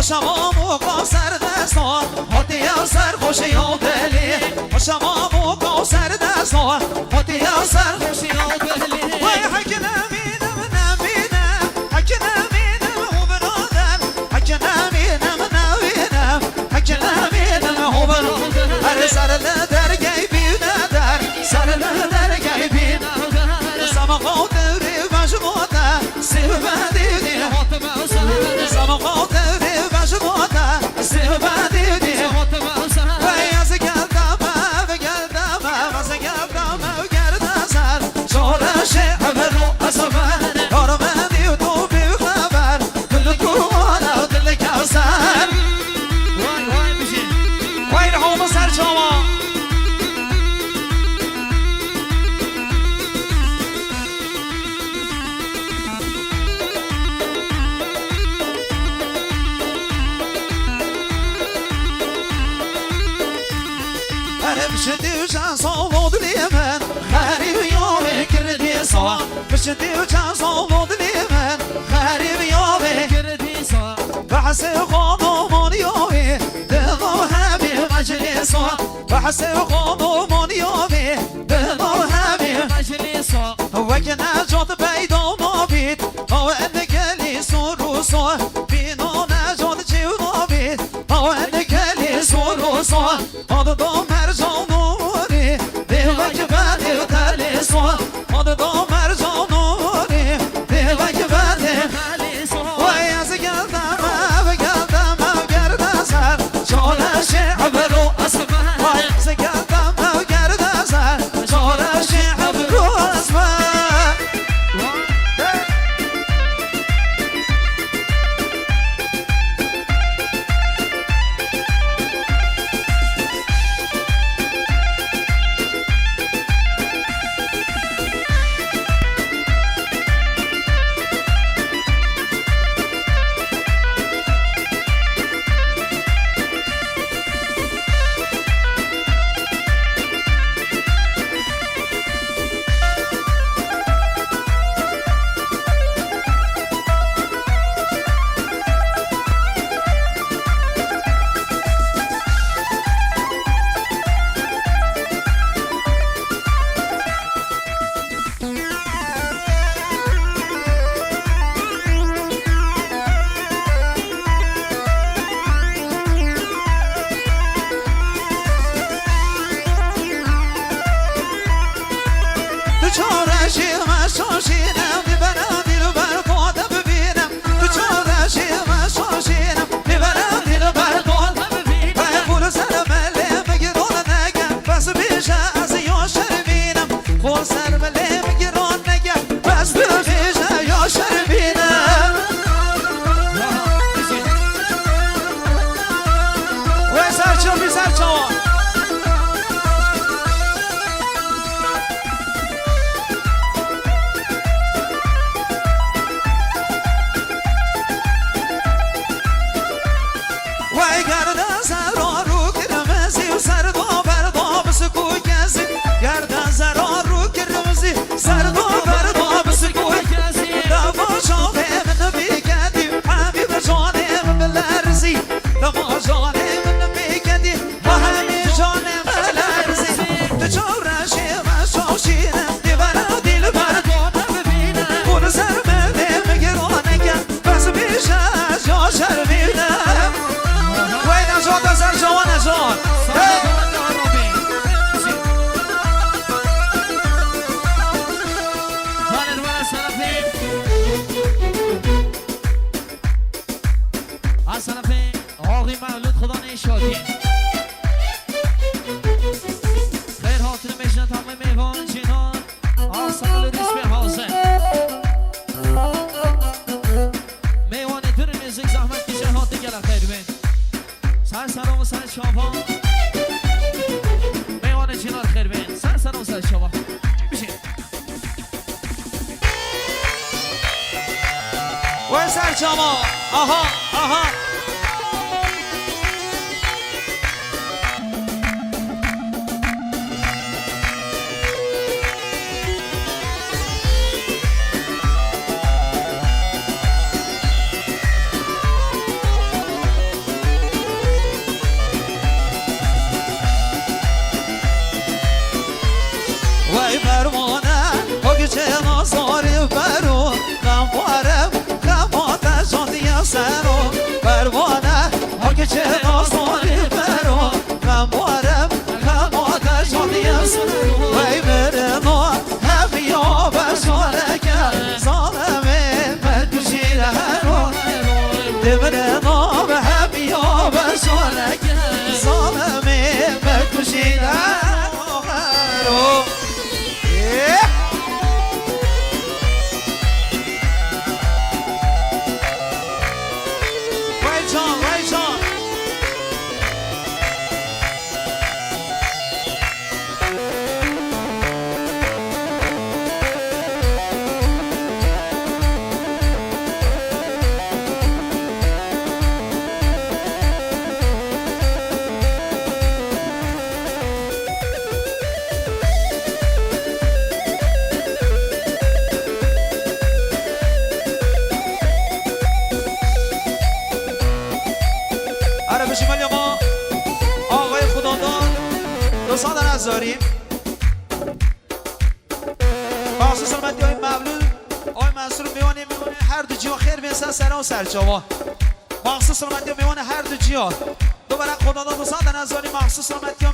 شما موقع سر دستان حتی یا سر خوشی یا دلی شما موقع سر دستان حتی یا سر خوشی یا دلی وای حک نمینم نمینم حک نمینم هو برادر حک نمینم نمینم حک نمینم هو برادر هر سر لدر گیبی ندر سر لدر گیبی ندر سمقا دوری بجموده سیب بدیدی سمقا دوری بجموده سیب بدیدی وای از گردم و گردم از گردم و گردم سر شورش عبرو اصفر دارم دیو تو بی خبر دل کوانه و دل کوسر وای بشین وای رحوم سر شما بشدي وجان صوت اليمن خارب يومي كردي صوا بشدي وجان صوت اليمن خارب يومي كردي صوا بحسي خاضو من يومي بضوهبي مجلس بحسي خاضو من يومي بضوهبي مجلس وكنا جود بيدو نابيت هو انك لي سروسو بينو نجود جيو نابيت هو انك لي سروسو هذا دو مرجانوري ديوك بعدي وتالي سوا هذا دو مرجانوري ديوك بعدي وياز قدام وقدام وقرد سر شول الشعب رو أصفر وياز قدام وقرد سر شول الشعب رو أصفر که چه داستانی برو غم بارم غم آتش آدیس وی برنو هم یا بشارکه ظالمه مدوشیره رو دبرنو به هم یا بشارکه ظالمه مدوشیره رو دوستان نظاری باقصه سلامتی های مولود آقای منصور میوانه هر دو جیان خیر بینسن سران و سرچاوا باقصه سلامتی میوانه هر دو جیان دوباره خداداد دوستان نظاری باقصه سلامتی